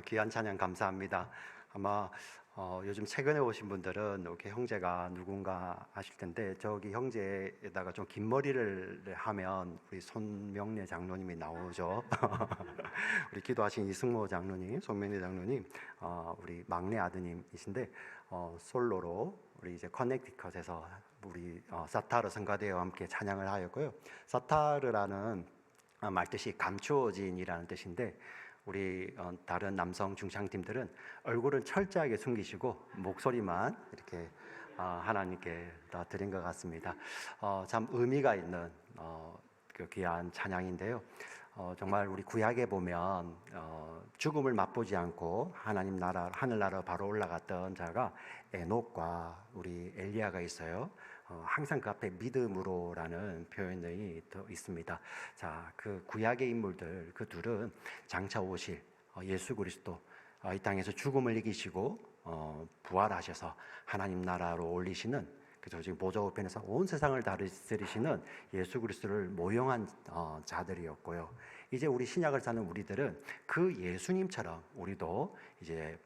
귀한 찬양 감사합니다. 아마 요즘 최근에 오신 분들은 이렇게 형제가 누군가 아실 텐데, 저기 형제에다가 좀 긴 머리를 하면 우리 손명래 장로님이 나오죠. 우리 기도하신 이승모 장로님, 손명래 장로님, 우리 막내 아드님이신데, 솔로로 우리 이제 커넥티컷에서 우리 사타르 성가대와 함께 찬양을 하였고요. 사타르라는 말 뜻이 감추어진이라는 뜻인데, 우리 다른 남성 중창팀들은 얼굴을 철저하게 숨기시고 목소리만 이렇게 하나님께 다 드린 것 같습니다. 참 의미가 있는 그 귀한 찬양인데요. 정말 우리 구약에 보면 죽음을 맛보지 않고 하나님 나라 하늘나라 바로 올라갔던 자가 에녹과 우리 엘리야가 있어요. 항상 그 앞에 믿음으로라는 표현이 더 있습니다. 자, 그 구약의 인물들 그 둘은 장차 오실 예수 그리스도, 이 땅에서 죽음을 이기시고 부활하셔서 하나님 나라로 올리시는, 그죠? 지금 보좌 우편에서 온 세상을 다스리시는 예수 그리스도를 모형한 자들이었고요. 이제 우리 신약을 사는 우리들은 그 예수님처럼 우리도 이제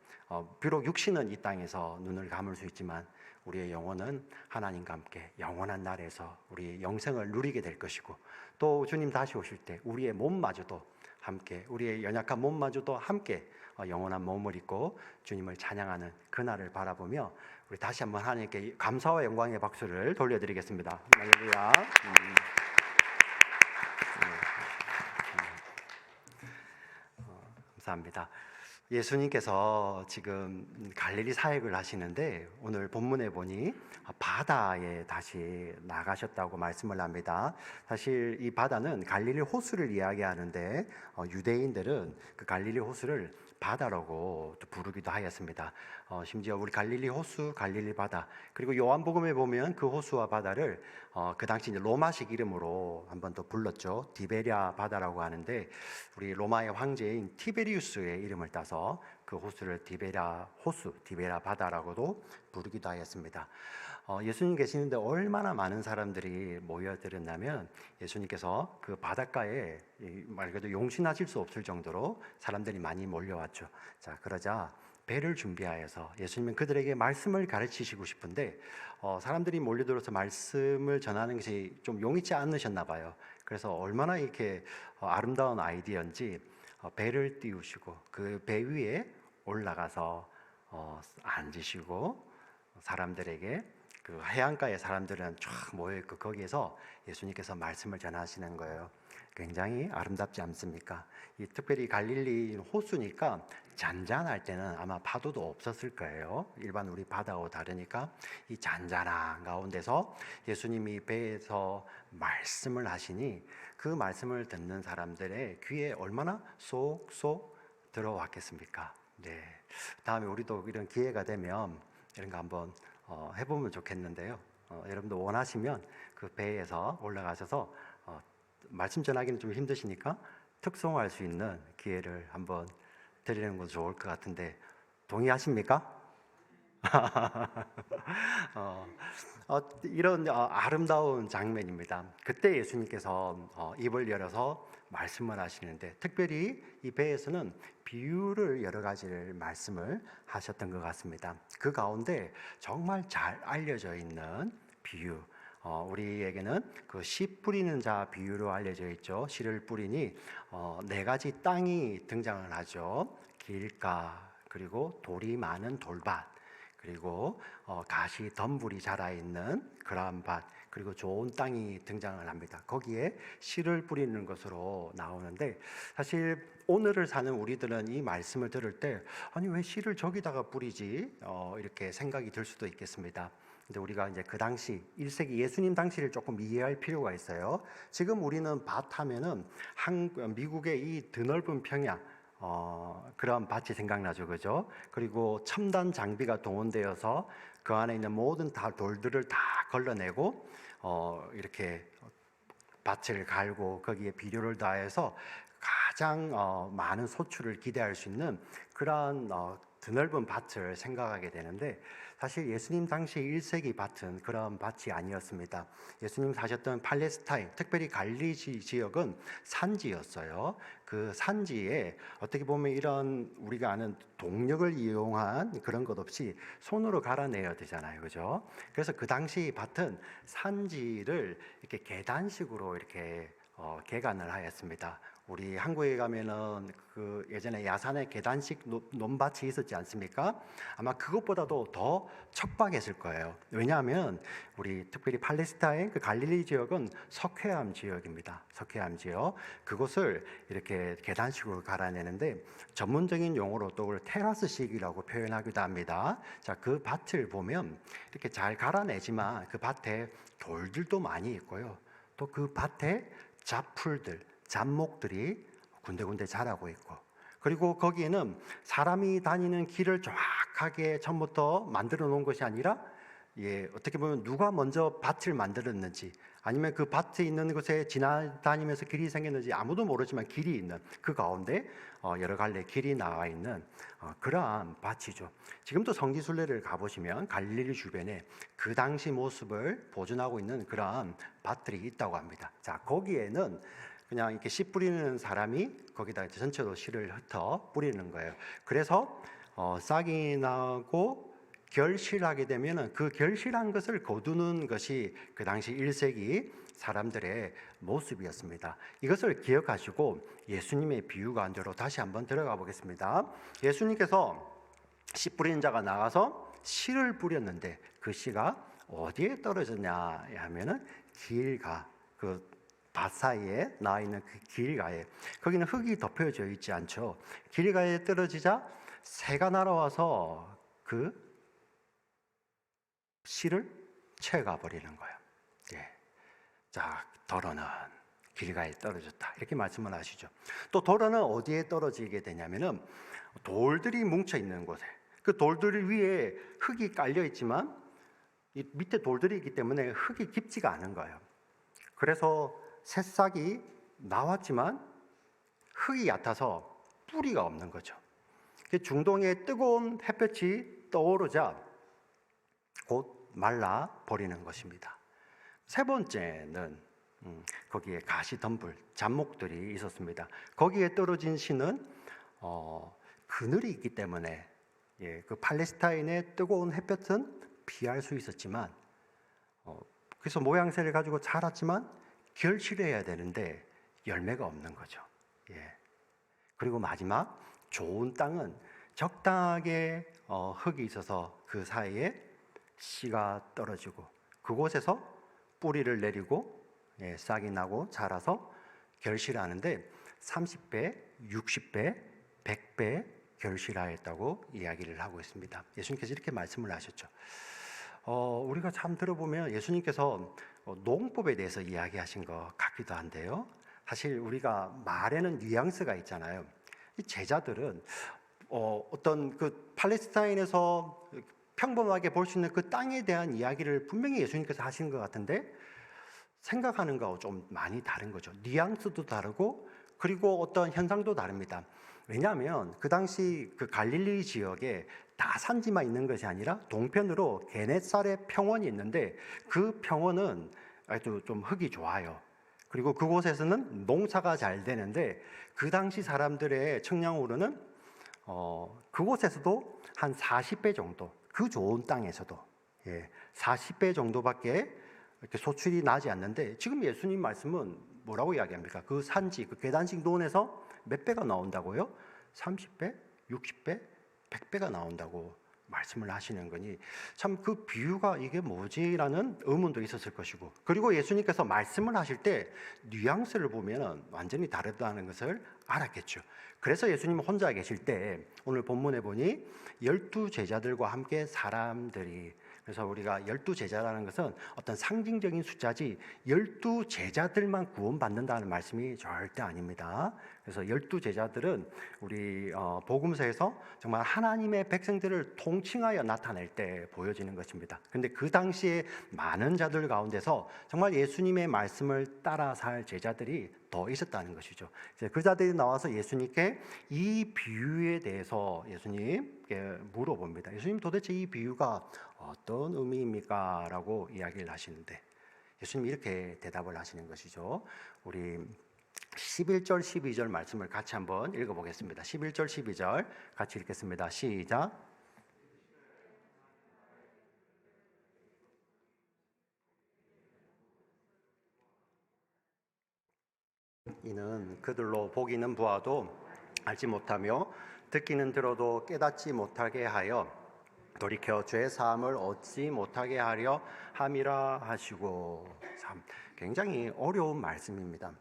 비록 육신은 이 땅에서 눈을 감을 수 있지만 우리의 영혼은 하나님과 함께 영원한 날에서 우리 영생을 누리게 될 것이고, 또 주님 다시 오실 때 우리의 몸마저도 함께, 우리의 연약한 몸마저도 함께 영원한 몸을 입고 주님을 찬양하는 그날을 바라보며 우리 다시 한번 하나님께 감사와 영광의 박수를 돌려드리겠습니다. 할렐루야. 감사합니다. 예수님께서 지금 갈릴리 사역을 하시는데, 오늘 본문에 보니 바다에 다시 나가셨다고 말씀을 합니다. 사실 이 바다는 갈릴리 호수를 이야기하는데, 유대인들은 그 갈릴리 호수를 바다라고 또 부르기도 하였습니다. 심지어 우리 갈릴리 호수, 갈릴리 바다, 그리고 요한복음에 보면 그 호수와 바다를 그 당시 이제 로마식 이름으로 한 번 더 불렀죠. 디베랴 바다라고 하는데, 우리 로마의 황제인 티베리우스의 이름을 따서 그 호수를 디베랴 호수, 디베랴 바다라고도 부르기도 하였습니다. 예수님 계시는데 얼마나 많은 사람들이 모여들었냐면, 예수님께서 그 바닷가에 말 그대로 용신하실 수 없을 정도로 사람들이 많이 몰려왔죠. 자, 그러자 배를 준비하여서 예수님은 그들에게 말씀을 가르치시고 싶은데, 사람들이 몰려들어서 말씀을 전하는 것이 좀 용이치 않으셨나 봐요. 그래서 얼마나 이렇게 아름다운 아이디어인지 배를 띄우시고 그 배 위에 올라가서 앉으시고, 사람들에게, 그 해안가의 사람들은 쫙 모여있고 거기에서 예수님께서 말씀을 전하시는 거예요. 굉장히 아름답지 않습니까? 특별히 갈릴리 호수니까 잔잔할 때는 아마 파도도 없었을 거예요. 일반 우리 바다와 다르니까 이 잔잔한 가운데서 예수님이 배에서 말씀을 하시니 그 말씀을 듣는 사람들의 귀에 얼마나 쏙쏙 들어왔겠습니까? 네, 다음에 우리도 이런 기회가 되면 이런 거 한번 해보면 좋겠는데요. 여러분도 원하시면 그 배에서 올라가셔서 말씀 전하기는 좀 힘드시니까 특송할 수 있는 기회를 한번 드리는 것도 좋을 것 같은데, 동의하십니까? 이런 아름다운 장면입니다. 그때 예수님께서 입을 열어서 말씀을 하시는데, 특별히 이 배에서는 비유를 여러 가지를 말씀을 하셨던 것 같습니다. 그 가운데 정말 잘 알려져 있는 비유, 우리에게는 그 씨 뿌리는 자 비유로 알려져 있죠. 씨를 뿌리니 네 가지 땅이 등장을 하죠. 길가, 그리고 돌이 많은 돌밭, 그리고 가시 덤불이 자라있는 그러한 밭, 그리고 좋은 땅이 등장을 합니다. 거기에 씨를 뿌리는 것으로 나오는데, 사실 오늘을 사는 우리들은 이 말씀을 들을 때 아니 왜 씨를 저기다가 뿌리지? 이렇게 생각이 들 수도 있겠습니다. 근데 우리가 이제 그 당시 1세기 예수님 당시를 조금 이해할 필요가 있어요. 지금 우리는 밭 하면은 미국의 이 드넓은 평야, 그런 밭이 생각나죠, 그죠? 그리고 첨단 장비가 동원되어서 그 안에 있는 모든 다 돌들을 다 걸러내고 이렇게 밭을 갈고 거기에 비료를 더해서 가장 많은 소출을 기대할 수 있는 그러한 드넓은 밭을 생각하게 되는데, 사실 예수님 당시 1세기 밭은 그런 밭이 아니었습니다. 예수님 사셨던 팔레스타인, 특별히 갈릴리 지역은 산지였어요. 그 산지에 어떻게 보면 이런 우리가 아는 동력을 이용한 그런 것 없이 손으로 갈아내야 되잖아요, 그죠? 그래서 그 당시 밭은 산지를 이렇게 계단식으로 이렇게 개간을 하였습니다. 우리 한국에 가면은 그 예전에 야산에 계단식 논밭이 있었지 않습니까? 아마 그것보다도 더 척박했을 거예요. 왜냐하면 우리 특별히 팔레스타인 그 갈릴리 지역은 석회암 지역입니다. 석회암 지역. 그곳을 이렇게 계단식으로 갈아내는데 전문적인 용어로 또 그걸 테라스식이라고 표현하기도 합니다. 자, 그 밭을 보면 이렇게 잘 갈아내지만 그 밭에 돌들도 많이 있고요. 또 그 밭에 잡풀들, 잡목들이 군데군데 자라고 있고, 그리고 거기에는 사람이 다니는 길을 정확하게 처음부터 만들어 놓은 것이 아니라, 어떻게 보면 누가 먼저 밭을 만들었는지, 아니면 그 밭에 있는 곳에 지나다니면서 길이 생겼는지 아무도 모르지만 길이 있는 그 가운데 여러 갈래 길이 나와 있는 그러한 밭이죠. 지금도 성지순례를 가보시면 갈릴리 주변에 그 당시 모습을 보존하고 있는 그러한 밭들이 있다고 합니다. 자, 거기에는 그냥 이렇게 씨 뿌리는 사람이 거기다 전체로 씨를 흩어 뿌리는 거예요. 그래서 싹이 나고 결실하게 되면은 그 결실한 것을 거두는 것이 그 당시 1세기 사람들의 모습이었습니다. 이것을 기억하시고 예수님의 비유 가운데로 다시 한번 들어가 보겠습니다. 예수님께서 씨 뿌리는 자가 나가서 씨를 뿌렸는데 그 씨가 어디에 떨어졌냐 하면은 길가, 그 밭 사이에 나와 있는 그 길가에, 거기는 흙이 덮여져 있지 않죠. 길가에 떨어지자 새가 날아와서 그 씨를 채가 버리는 거예요. 자, 더러는 길가에 떨어졌다, 이렇게 말씀을 하시죠. 또 더러는 어디에 떨어지게 되냐면은 돌들이 뭉쳐 있는 곳에, 그 돌들 위에 흙이 깔려 있지만 이 밑에 돌들이 있기 때문에 흙이 깊지가 않은 거예요. 그래서 새싹이 나왔지만 흙이 얕아서 뿌리가 없는 거죠. 중동의 뜨거운 햇볕이 떠오르자 곧 말라 버리는 것입니다. 세 번째는 거기에 가시덤불, 잡목들이 있었습니다. 거기에 떨어진 씨는 그늘이 있기 때문에 그 팔레스타인의 뜨거운 햇볕은 피할 수 있었지만, 그래서 모양새를 가지고 자랐지만 결실해야 되는데 열매가 없는 거죠. 그리고 마지막 좋은 땅은 적당하게 흙이 있어서 그 사이에 씨가 떨어지고 그곳에서 뿌리를 내리고 싹이 나고 자라서 결실하는데 30배, 60배, 100배 결실하였다고 이야기를 하고 있습니다. 예수님께서 이렇게 말씀을 하셨죠. 우리가 참 들어보면 예수님께서 농법에 대해서 이야기하신 것 같기도 한데요. 사실 우리가 말에는 뉘앙스가 있잖아요. 이 제자들은 어떤 그 팔레스타인에서 평범하게 볼 수 있는 그 땅에 대한 이야기를 분명히 예수님께서 하시는 것 같은데 생각하는 거하고 좀 많이 다른 거죠. 뉘앙스도 다르고 그리고 어떤 현상도 다릅니다. 왜냐하면 그 당시 그 갈릴리 지역에 다 산지만 있는 것이 아니라 동편으로 게네사렛 평원이 있는데 그 평원은 아주 좀 흙이 좋아요. 그리고 그곳에서는 농사가 잘 되는데 그 당시 사람들의 청량으로는 그곳에서도 한 40배 정도, 그 좋은 땅에서도 40배 정도밖에 이렇게 소출이 나지 않는데, 지금 예수님 말씀은 뭐라고 이야기합니까? 그 산지, 그 계단식 논에서 몇 배가 나온다고요? 30배, 60배, 100배가 나온다고 말씀을 하시는 거니 참 그 비유가 이게 뭐지라는 의문도 있었을 것이고, 그리고 예수님께서 말씀을 하실 때 뉘앙스를 보면 완전히 다르다는 것을 알았겠죠. 그래서 예수님 혼자 계실 때 오늘 본문에 보니 12제자들과 함께 사람들이, 그래서 우리가 12제자라는 것은 어떤 상징적인 숫자지 12제자들만 구원받는다는 말씀이 절대 아닙니다. 그래서 12제자들은 우리 복음서에서 정말 하나님의 백성들을 통칭하여 나타낼 때 보여지는 것입니다. 그런데 그 당시에 많은 자들 가운데서 정말 예수님의 말씀을 따라 살 제자들이 더 있었다는 것이죠. 이제 그 자들이 나와서 예수님께 이 비유에 대해서 예수님께 물어봅니다. 예수님, 도대체 이 비유가 어떤 의미입니까? 라고 이야기를 하시는데 예수님이 이렇게 대답을 하시는 것이죠. 우리 11절 12절 말씀을 같이 한번 읽어보겠습니다. 11절 12절 같이 읽겠습니다. 시작. 이는 그들로 보기는 보아도 알지 못하며 듣기는 들어도 깨닫지 못하게 하여 돌이켜 죄 사함을 얻지 못하게 하려 함이라 하시고. 참 굉장히 어려운 말씀입니다.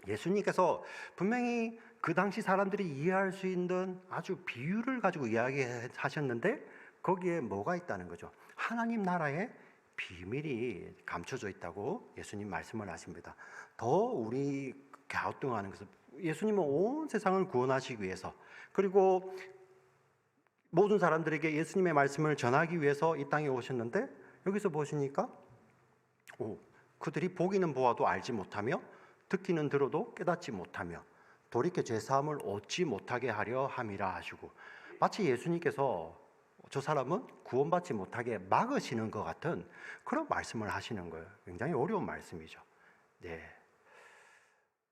예수님께서 분명히 그 당시 사람들이 이해할 수 있는 아주 비유를 가지고 이야기하셨는데 거기에 뭐가 있다는 거죠? 하나님 나라의 비밀이 감춰져 있다고 예수님 말씀을 하십니다. 더 우리 갸우뚱하는 것은 예수님은 온 세상을 구원하시기 위해서, 그리고 모든 사람들에게 예수님의 말씀을 전하기 위해서 이 땅에 오셨는데 여기서 보시니까 그들이 보기는 보아도 알지 못하며 듣기는 들어도 깨닫지 못하며 돌이켜 죄사함을 얻지 못하게 하려 함이라 하시고, 마치 예수님께서 저 사람은 구원받지 못하게 막으시는 것 같은 그런 말씀을 하시는 거예요. 굉장히 어려운 말씀이죠. 네.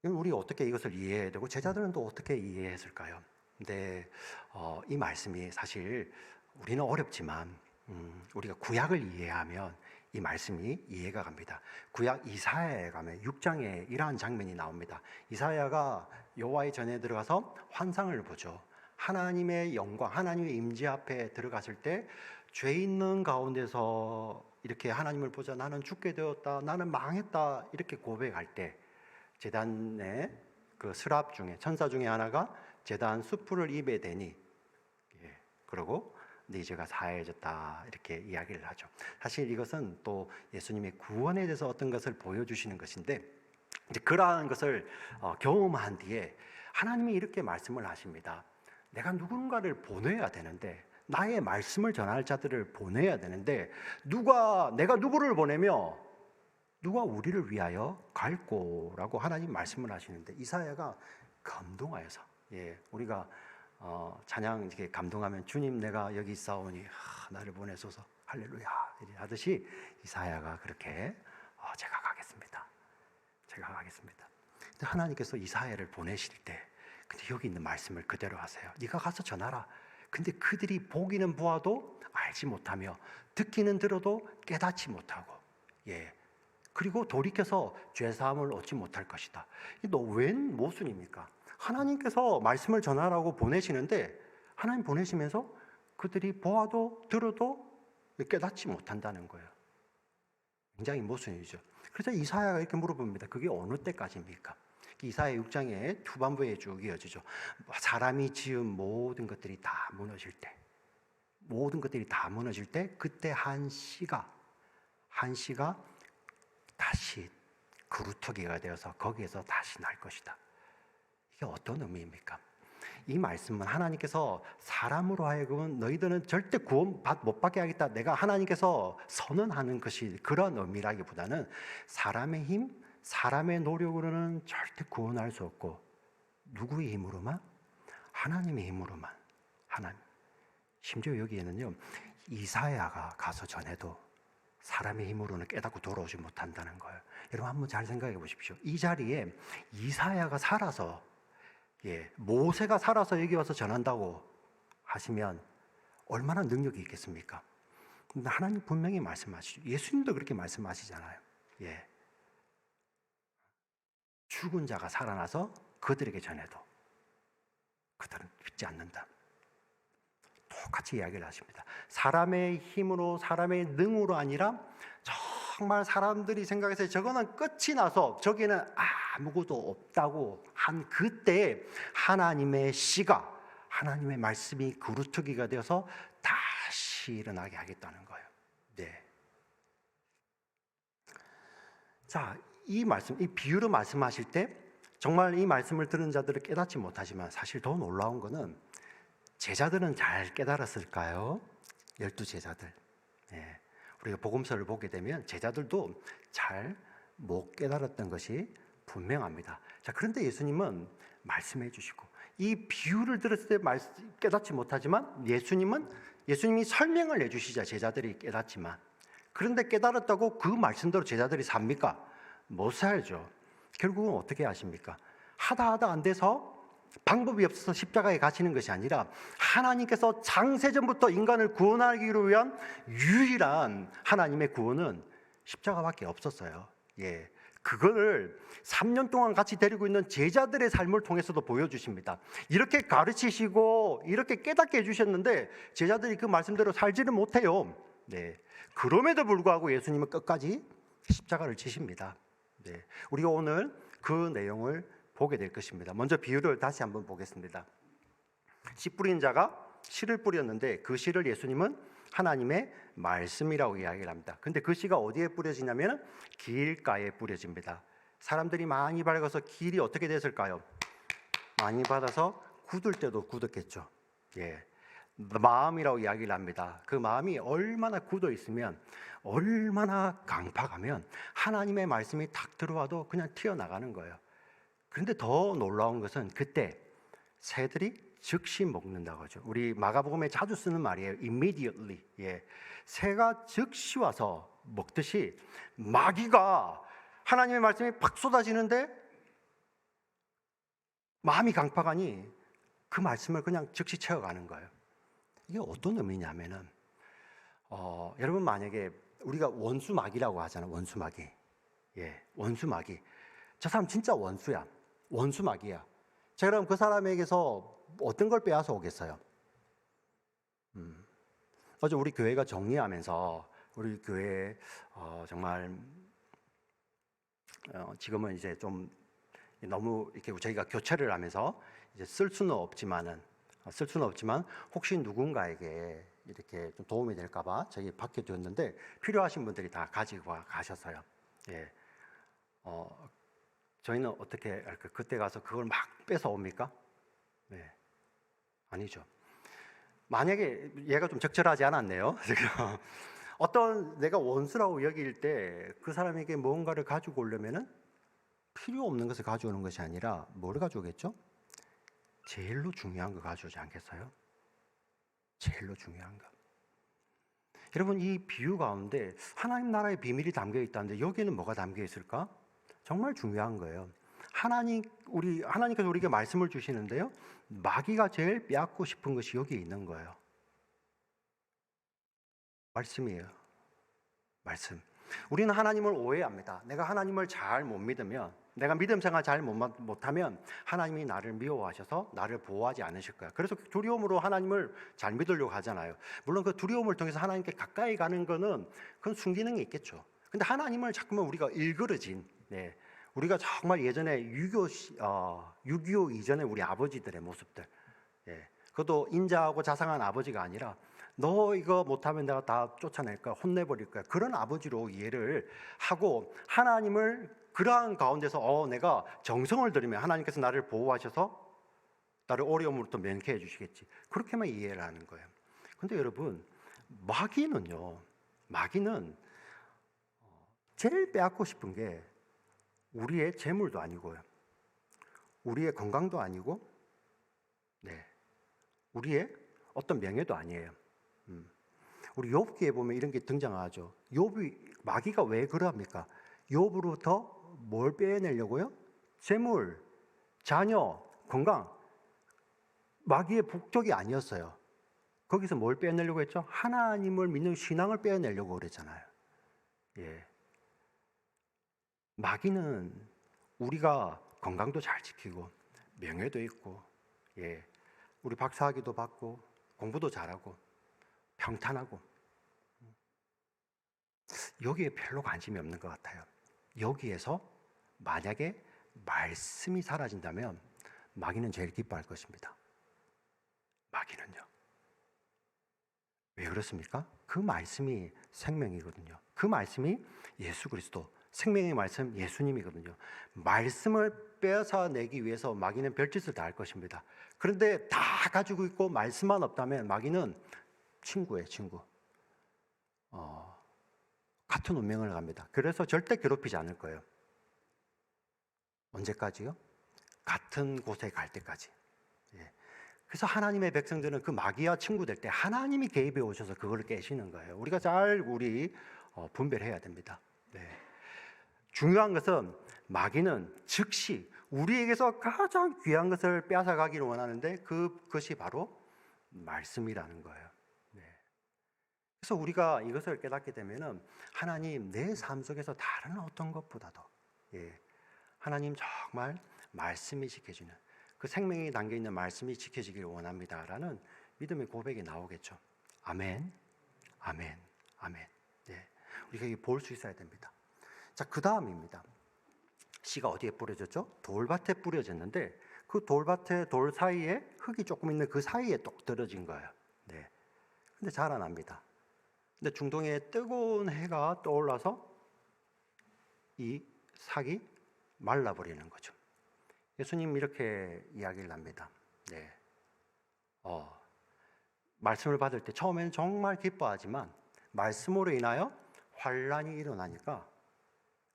우리 어떻게 이것을 이해해야 되고 제자들은 또 어떻게 이해했을까요? 근데 이 말씀이 사실 우리는 어렵지만 우리가 구약을 이해하면 이 말씀이 이해가 갑니다. 구약 이사야에 가면 6장에 이러한 장면이 나옵니다. 이사야가 여호와의 전에 들어가서 환상을 보죠. 하나님의 영광, 하나님의 임재 앞에 들어갔을 때 죄 있는 가운데서 이렇게 하나님을 보자, 나는 죽게 되었다, 나는 망했다, 이렇게 고백할 때 제단의 그 스랍 중에 천사 중에 하나가 제단 수풀을 입에 대니 그러고 네 죄가 사해졌다, 이렇게 이야기를 하죠. 사실 이것은 또 예수님의 구원에 대해서 어떤 것을 보여주시는 것인데, 이제 그러한 것을 경험한 뒤에 하나님이 이렇게 말씀을 하십니다. 내가 누군가를 보내야 되는데, 나의 말씀을 전할 자들을 보내야 되는데 내가 누구를 보내며 누가 우리를 위하여 갈꼬라고 하나님 말씀을 하시는데, 이사야가 감동하여서, 우리가 찬양 이렇게 감동하면 주님 내가 여기 있사오니 나를 보내소서 할렐루야 하듯이 이사야가 그렇게 제가 가겠습니다. 근데 하나님께서 이사야를 보내실 때 근데 여기 있는 말씀을 그대로 하세요. 네가 가서 전하라. 근데 그들이 보기는 보아도 알지 못하며 듣기는 들어도 깨닫지 못하고 그리고 돌이켜서 죄사함을 얻지 못할 것이다. 너 웬 모순입니까? 하나님께서 말씀을 전하라고 보내시는데 하나님 보내시면서 그들이 보아도 들어도 깨닫지 못한다는 거예요. 굉장히 모순이죠. 그래서 이사야가 이렇게 물어봅니다. 그게 어느 때까지입니까? 이사야 6장의 후반부에 쭉 이어지죠. 사람이 지은 모든 것들이 다 무너질 때, 그때 한 씨가 다시 그루터기가 되어서 거기에서 다시 날 것이다. 이게 어떤 의미입니까? 이 말씀은 하나님께서 사람으로 하여금 너희들은 절대 구원 못 받게 하겠다, 내가 하나님께서 선언하는 것이 그런 의미라기보다는 사람의 힘, 사람의 노력으로는 절대 구원할 수 없고 누구의 힘으로만? 하나님의 힘으로만. 심지어 여기에는요, 이사야가 가서 전해도 사람의 힘으로는 깨닫고 돌아오지 못한다는 거예요. 여러분 한번 잘 생각해 보십시오. 이 자리에 이사야가 살아서 모세가 살아서 여기 와서 전한다고 하시면 얼마나 능력이 있겠습니까? 근데 하나님 분명히 말씀하시죠. 예수님도 그렇게 말씀하시잖아요. 죽은 자가 살아나서 그들에게 전해도 그들은 믿지 않는다. 똑같이 이야기를 하십니다. 사람의 힘으로, 사람의 능으로 아니라 정말 사람들이 생각해서 저거는 끝이 나서 저기는 아무것도 없다고 한 그때 하나님의 씨가, 하나님의 말씀이 그루터기가 되어서 다시 일어나게 하겠다는 거예요. 자, 이 말씀, 이 비유로 말씀하실 때 정말 이 말씀을 들은 자들을 깨닫지 못하지만 사실 더 놀라운 거는 제자들은 잘 깨달았을까요? 12제자들. 우리가 복음서를 보게 되면 제자들도 잘 못 깨달았던 것이 분명합니다. 자, 그런데 예수님은 말씀해 주시고 이 비유를 들었을 때 깨닫지 못하지만 예수님이 설명을 해주시자 제자들이 깨닫지만, 그런데 깨달았다고 그 말씀대로 제자들이 삽니까? 못 살죠. 결국은 어떻게 하십니까? 하다 안 돼서 방법이 없어서 십자가에 가시는 것이 아니라 하나님께서 창세전부터 인간을 구원하기 위한 유일한 하나님의 구원은 십자가밖에 없었어요. 예. 그거를 3년 동안 같이 데리고 있는 제자들의 삶을 통해서도 보여주십니다. 이렇게 가르치시고 이렇게 깨닫게 해주셨는데 제자들이 그 말씀대로 살지는 못해요. 네. 그럼에도 불구하고 예수님은 끝까지 십자가를 지십니다. 네. 우리가 오늘 그 내용을 보게 될 것입니다. 먼저 비유를 다시 한번 보겠습니다. 씨 뿌린 자가 씨를 뿌렸는데 그 씨를 예수님은 하나님의 말씀이라고 이야기를 합니다. 근데 그 씨가 어디에 뿌려지냐면 길가에 뿌려집니다. 사람들이 많이 밝아서 길이 어떻게 됐을까요? 많이 받아서 굳을 때도 굳었겠죠. 예. 마음이라고 이야기를 합니다. 그 마음이 얼마나 굳어 있으면, 얼마나 강팍하면 하나님의 말씀이 탁 들어와도 그냥 튀어나가는 거예요. 그런데 더 놀라운 것은 그때 새들이 즉시 먹는다고 하죠. 우리 마가복음에 자주 쓰는 말이에요. immediately. 예. 새가 즉시 와서 먹듯이 마귀가 하나님의 말씀이 팍 쏟아지는데 마음이 강팍하니 그 말씀을 그냥 즉시 채워가는 거예요. 이게 어떤 의미냐면은 여러분, 만약에 우리가 원수마귀라고 하잖아요. 원수마귀. 예, 원수마귀. 저 사람 진짜 원수야. 원수마귀야. 자, 그럼 그 사람에게서 어떤 걸 빼앗아 오겠어요? 어제 우리 교회가 정리하면서 우리 교회 정말 지금은 이제 좀 너무 이렇게 저희가 교체를 하면서 이제 쓸 수는 없지만 혹시 누군가에게 이렇게 좀 도움이 될까봐 저희 밖에 두었는데 필요하신 분들이 다 가지고 가셨어요. 예. 저희는 어떻게 할까? 그때 가서 그걸 막 뺏어 옵니까? 네. 아니죠. 만약에 얘가 좀 적절하지 않았네요. 어떤 내가 원수라고 여길 때 그 사람에게 뭔가를 가지고 오려면은 필요 없는 것을 가져오는 것이 아니라 뭘 가져오겠죠? 제일로 중요한 거 가져오지 않겠어요? 제일로 중요한 거. 여러분, 이 비유 가운데 하나님 나라의 비밀이 담겨 있다는데 여기에는 뭐가 담겨 있을까? 정말 중요한 거예요. 하나님께서 우리에게 말씀을 주시는데요, 마귀가 제일 빼앗고 싶은 것이 여기에 있는 거예요. 말씀이에요. 말씀. 우리는 하나님을 오해합니다. 내가 하나님을 잘 못 믿으면, 내가 믿음 생활 잘 못하면 하나님이 나를 미워하셔서 나를 보호하지 않으실 거야. 그래서 두려움으로 하나님을 잘 믿으려고 하잖아요. 물론 그 두려움을 통해서 하나님께 가까이 가는 거는 그건 순기능이 있겠죠. 근데 하나님을 자꾸만 우리가 일그러진, 네, 우리가 정말 예전에 6.25 이전에 우리 아버지들의 모습들, 예, 그것도 인자하고 자상한 아버지가 아니라 너 이거 못하면 내가 다 쫓아낼 거야, 혼내버릴 거야, 그런 아버지로 이해를 하고 하나님을 그러한 가운데서 내가 정성을 들이면 하나님께서 나를 보호하셔서 나를 어려움으로부터 면케해 주시겠지, 그렇게만 이해를 하는 거예요. 근데 여러분, 마귀는 제일 빼앗고 싶은 게 우리의 재물도 아니고요, 우리의 건강도 아니고, 네, 우리의 어떤 명예도 아니에요. 우리 욥기에 보면 이런 게 등장하죠. 마귀가 왜 그러합니까? 욥으로부터 뭘 빼내려고요? 재물, 자녀, 건강. 마귀의 목적이 아니었어요. 거기서 뭘 빼내려고 했죠? 하나님을 믿는 신앙을 빼내려고 그랬잖아요. 예. 마귀는 우리가 건강도 잘 지키고 명예도 있고, 예, 우리 박사학위도 받고 공부도 잘하고 평탄하고, 여기에 별로 관심이 없는 것 같아요. 여기에서 만약에 말씀이 사라진다면 마귀는 제일 기뻐할 것입니다. 마귀는요. 왜 그렇습니까? 그 말씀이 생명이거든요. 그 말씀이 예수 그리스도, 생명의 말씀 예수님이거든요. 말씀을 빼앗아내기 위해서 마귀는 별짓을 다 할 것입니다. 그런데 다 가지고 있고 말씀만 없다면 마귀는 친구예요, 친구. 같은 운명을 갑니다. 그래서 절대 괴롭히지 않을 거예요. 언제까지요? 같은 곳에 갈 때까지. 예. 그래서 하나님의 백성들은 그 마귀와 친구될 때 하나님이 개입해 오셔서 그걸 깨시는 거예요. 우리가 잘 분별해야 됩니다. 네. 중요한 것은 마귀는 즉시 우리에게서 가장 귀한 것을 빼앗아가기를 원하는데 그것이 바로 말씀이라는 거예요. 네. 그래서 우리가 이것을 깨닫게 되면은 하나님 내 삶 속에서 다른 어떤 것보다도 하나님 정말 말씀이 지켜지는 그 생명이 담겨 있는 말씀이 지켜지기를 원합니다라는 믿음의 고백이 나오겠죠. 아멘, 아멘, 아멘. 네. 우리가 이게 볼 수 있어야 됩니다. 자, 그 다음입니다. 씨가 어디에 뿌려졌죠? 돌밭에 뿌려졌는데 그 돌밭에 돌 사이에 흙이 조금 있는 그 사이에 똑 떨어진 거예요. 네. 근데 자라납니다. 근데 중동에 뜨거운 해가 떠올라서 이 삭이 말라버리는 거죠. 예수님 이렇게 이야기를 합니다. 네. 말씀을 받을 때 처음에는 정말 기뻐하지만 말씀으로 인하여 환란이 일어나니까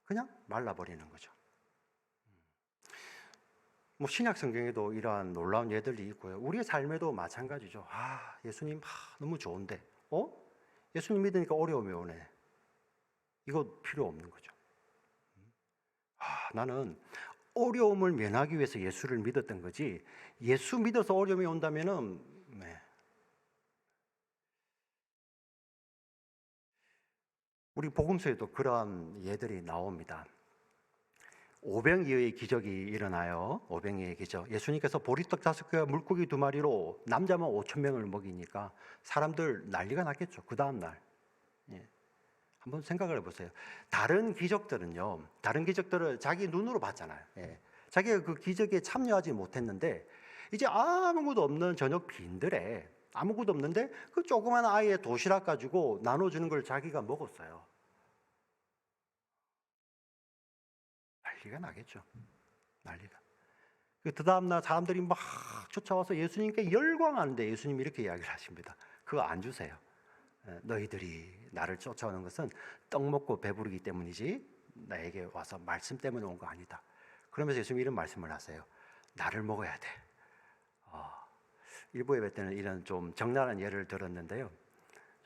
그냥 말라버리는 거죠. 신약 성경에도 이러한 놀라운 예들이 있고요. 우리의 삶에도 마찬가지죠. 예수님 너무 좋은데 예수님 믿으니까 어려움이 오네. 이거 필요 없는 거죠. 나는 어려움을 면하기 위해서 예수를 믿었던 거지 예수 믿어서 어려움이 온다면은 우리 복음서에도 그러한 예들이 나옵니다. 오병이어의 기적이 일어나요. 오병이어의 기적. 예수님께서 보리떡 5개와 물고기 2마리로 남자만 5,000명을 먹이니까 사람들 난리가 났겠죠. 그 다음 날. 한번 생각을 해보세요. 다른 기적들을 자기 눈으로 봤잖아요. 자기가 그 기적에 참여하지 못했는데 이제 아무것도 없는 저녁 빈들에 아무것도 없는데 그 조그만 아이의 도시락 가지고 나눠주는 걸 자기가 먹었어요. 난리가 나겠죠. 난리가. 그 다음날 사람들이 막 쫓아와서 예수님께 열광하는데 예수님이 이렇게 이야기를 하십니다. 그거 안 주세요. 너희들이 나를 쫓아오는 것은 떡 먹고 배부르기 때문이지 나에게 와서 말씀 때문에 온 거 아니다. 그러면서 예수님이 이런 말씀을 하세요. 나를 먹어야 돼. 일부 예배 때는 이런 좀 적나라한 예를 들었는데요.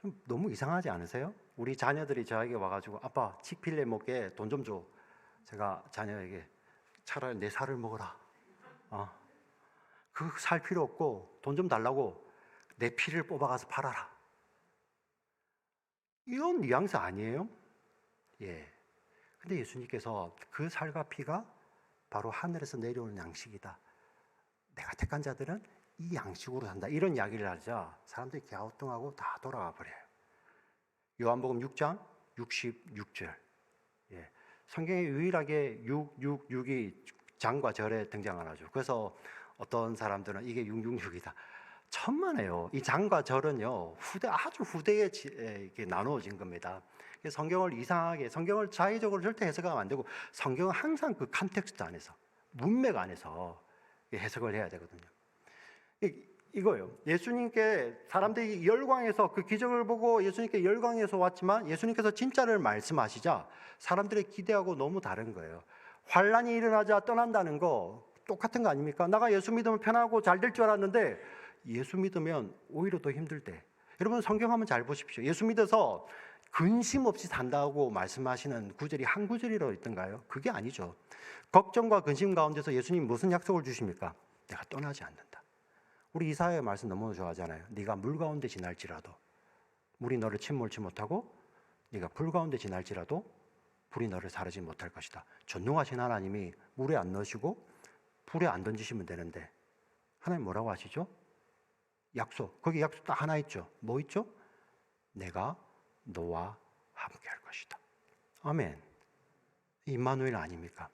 좀 너무 이상하지 않으세요? 우리 자녀들이 저에게 와가지고 아빠 치필레 먹게 돈 좀 줘. 제가 자녀에게 차라리 내 살을 먹어라. 그 살 필요 없고 돈 좀 달라고 내 피를 뽑아가서 팔아라. 이런 뉘앙스 아니에요? 근데 예수님께서 그 살과 피가 바로 하늘에서 내려오는 양식이다. 내가 택한 자들은 이 양식으로 산다. 이런 이야기를 하자 사람들이 갸우뚱하고 다 돌아가 버려요. 요한복음 6장 66절. 성경에 유일하게 666이 장과 절에 등장 안 하죠. 그래서 어떤 사람들은 이게 666이다. 천만에요. 이 장과 절은요 아주 후대에 이렇게 나누어진 겁니다. 성경을 성경을 자의적으로 절대 해석하면 안 되고 성경은 항상 그 컨텍스트 안에서 문맥 안에서 해석을 해야 되거든요. 이거요. 예수님께 사람들이 열광해서 그 기적을 보고 예수님께 열광해서 왔지만 예수님께서 진짜를 말씀하시자 사람들의 기대하고 너무 다른 거예요. 환란이 일어나자 떠난다는 거 똑같은 거 아닙니까? 나가 예수 믿으면 편하고 잘 될 줄 알았는데 예수 믿으면 오히려 더 힘들 때. 여러분 성경 한번 잘 보십시오. 예수 믿어서 근심 없이 산다고 말씀하시는 구절이 한 구절이라고 있던가요? 그게 아니죠. 걱정과 근심 가운데서 예수님 무슨 약속을 주십니까? 내가 떠나지 않는다. 우리 이사야의 말씀 너무 좋아하잖아요. 네가 물 가운데 지날지라도 물이 너를 침몰치 못하고 네가 불 가운데 지날지라도 불이 너를 사르지 못할 것이다. 전능하신 하나님이 물에 안 넣으시고 불에 안 던지시면 되는데 하나님 뭐라고 하시죠? 약속. 거기 약속 딱 하나 있죠. 뭐 있죠? 내가 너와 함께 할 것이다. 아멘. 임마누엘 아닙니까?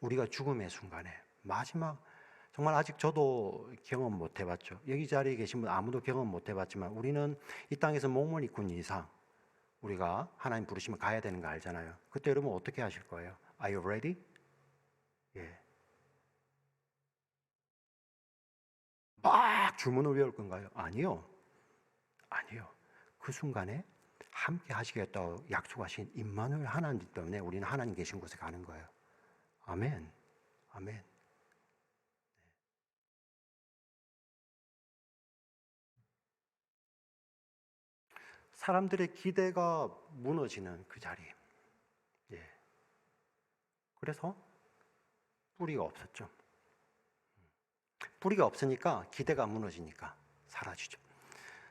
우리가 죽음의 순간에 마지막 정말 아직 저도 경험 못 해봤죠. 여기 자리에 계신 분 아무도 경험 못 해봤지만 우리는 이 땅에서 몸을 입고 있는 이상 우리가 하나님 부르시면 가야 되는 거 알잖아요. 그때 여러분 어떻게 하실 거예요? Are you ready? 막 주문을 외울 건가요? 아니요. 그 순간에 함께 하시겠다고 약속하신 임마누엘 하나님 때문에 우리는 하나님 계신 곳에 가는 거예요. 아멘. 아멘. 사람들의 기대가 무너지는 그 자리. 예. 그래서 뿌리가 없었죠. 뿌리가 없으니까 기대가 무너지니까 사라지죠.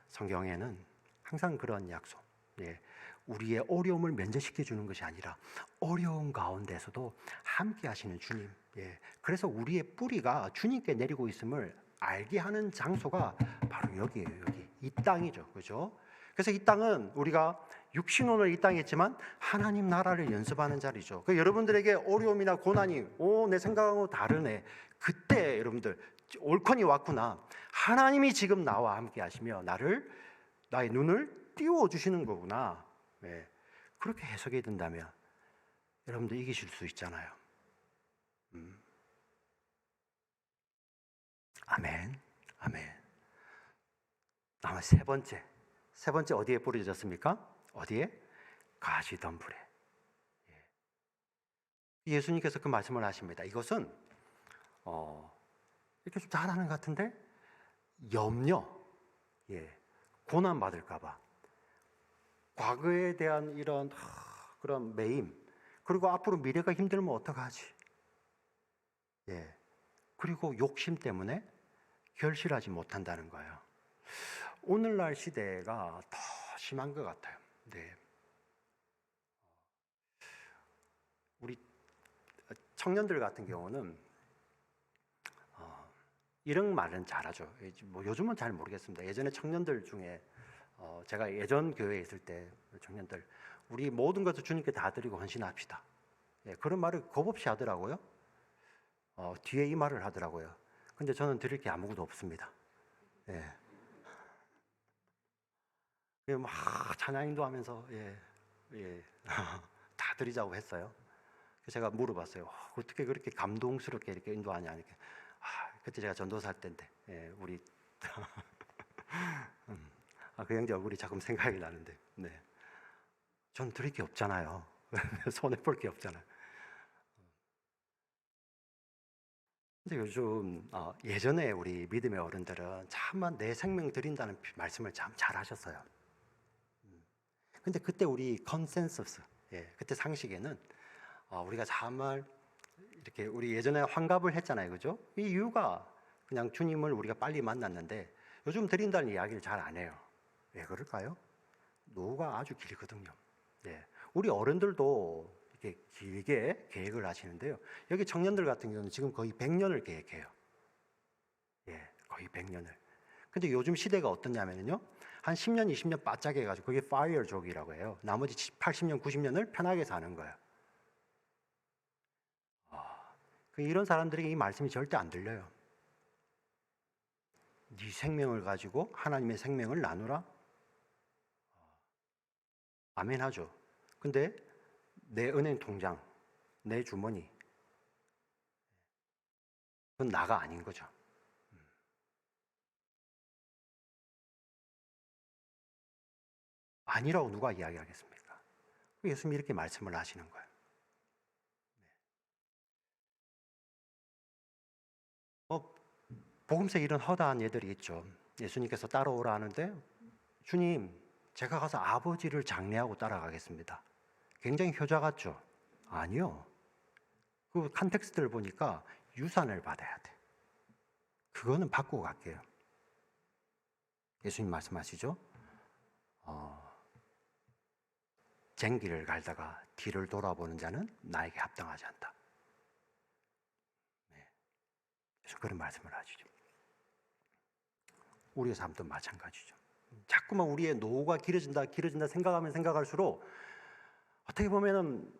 성경에는 항상 그런 약속. 예. 우리의 어려움을 면제시켜 주는 것이 아니라 어려운 가운데서도 함께 하시는 주님. 예. 그래서 우리의 뿌리가 주님께 내리고 있음을 알게 하는 장소가 바로 여기예요. 여기. 이 땅이죠. 그죠? 그래서 이 땅은 우리가 육신혼을 이 땅에 있지만 하나님 나라를 연습하는 자리죠. 그 여러분들에게 어려움이나 고난이 내 생각하고 다르네. 그때 여러분들 올컨이 왔구나. 하나님이 지금 나와 함께 하시며 나의 눈을 띄워주시는 거구나. 네. 그렇게 해석이 된다면 여러분들 이기실 수 있잖아요. 아멘. 아멘. 다음 세 번째 어디에 뿌려졌습니까? 어디에? 가시덤불에. 예수님께서 그 말씀을 하십니다. 이것은 이렇게 좀 잘하는 것 같은데 염려, 고난 받을까봐, 과거에 대한 이런 그런 매임, 그리고 앞으로 미래가 힘들면 어떡하지? 그리고 욕심 때문에 결실하지 못한다는 거예요. 오늘날 시대가 더 심한 것 같아요. 네. 우리 청년들 같은 경우는 이런 말은 잘하죠. 뭐 요즘은 잘 모르겠습니다. 예전에 청년들 중에 제가 예전 교회에 있을 때 청년들 우리 모든 것을 주님께 다 드리고 헌신합시다. 그런 말을 겁없이 하더라고요. 뒤에 이 말을 하더라고요. 근데 저는 드릴 게 아무것도 없습니다. 막 찬양 인도하면서 다 드리자고 했어요. 그래서 제가 물어봤어요. 어떻게 그렇게 감동스럽게 이렇게 인도하냐. 이렇게. 그때 제가 전도사 할 때인데 우리 그 형제 얼굴이 자꾸 생각이 나는데 전 드릴 게 없잖아요. 손해 볼 게 없잖아요. 근데 요즘 예전에 우리 믿음의 어른들은 참만 내 생명 드린다는 말씀을 참 잘하셨어요. 근데 그때 우리 컨센서스, 그때 상식에는 우리가 정말 이렇게 우리 예전에 환갑을 했잖아요, 그죠? 이 이유가 그냥 주님을 우리가 빨리 만났는데 요즘 드린다는 이야기를 잘 안 해요. 왜 그럴까요? 노후가 아주 길거든요. 우리 어른들도 이렇게 길게 계획을 하시는데요. 여기 청년들 같은 경우는 지금 거의 100년을 계획해요. 거의 100년을. 근데 요즘 시대가 어떠냐면요. 한 10년, 20년 바짝 해가지고 그게 파이어족이라고 해요. 나머지 80년, 90년을 편하게 사는 거예요. 이런 사람들에게 이 말씀이 절대 안 들려요. 네 생명을 가지고 하나님의 생명을 나누라? 아멘 하죠. 근데 내 은행 통장, 내 주머니, 그건 나가 아닌 거죠. 아니라고 누가 이야기하겠습니까? 예수님이 이렇게 말씀을 하시는 거예요. 복음서 이런 허다한 예들이 있죠. 예수님께서 따라오라 하는데 주님, 제가 가서 아버지를 장례하고 따라가겠습니다. 굉장히 효자 같죠? 아니요. 그 컨텍스트를 보니까 유산을 받아야 돼. 그거는 받고 갈게요. 예수님 말씀하시죠? 쟁기를 갈다가 뒤를 돌아보는 자는 나에게 합당하지 않다. 그래서 그런 말씀을 하시죠. 우리의 삶도 마찬가지죠. 자꾸만 우리의 노후가 길어진다 생각하면 생각할수록 어떻게 보면은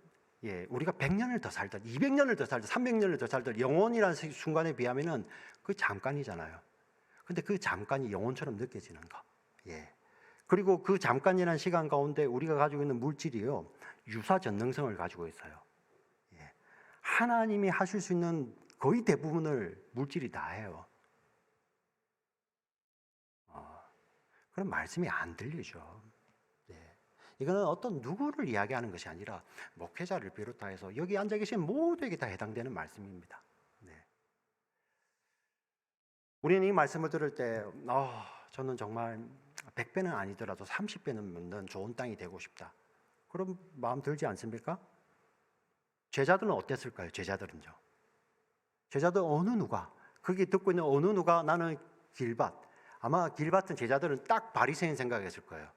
우리가 100년을 더 살든 200년을 더 살든 300년을 더 살든 영원이라는 순간에 비하면은 그 잠깐이잖아요. 근데 그 잠깐이 영혼처럼 느껴지는 거. 그리고 그 잠깐이라는 시간 가운데 우리가 가지고 있는 물질이요. 유사 전능성을 가지고 있어요. 하나님이 하실 수 있는 거의 대부분을 물질이 다 해요. 그런 말씀이 안 들리죠. 이거는 어떤 누구를 이야기하는 것이 아니라 목회자를 비롯해서 여기 앉아 계신 모두에게 다 해당되는 말씀입니다. 우리는 이 말씀을 들을 때, 저는 정말 100배는 아니더라도 30배는 먹는 좋은 땅이 되고 싶다. 그런 마음 들지 않습니까? 제자들은 어땠을까요? 제자들은요. 제자들 어느 누가, 거기 듣고 있는 어느 누가 나는 길밭. 아마 길밭은 제자들은 딱 바리새인 생각했을 거예요.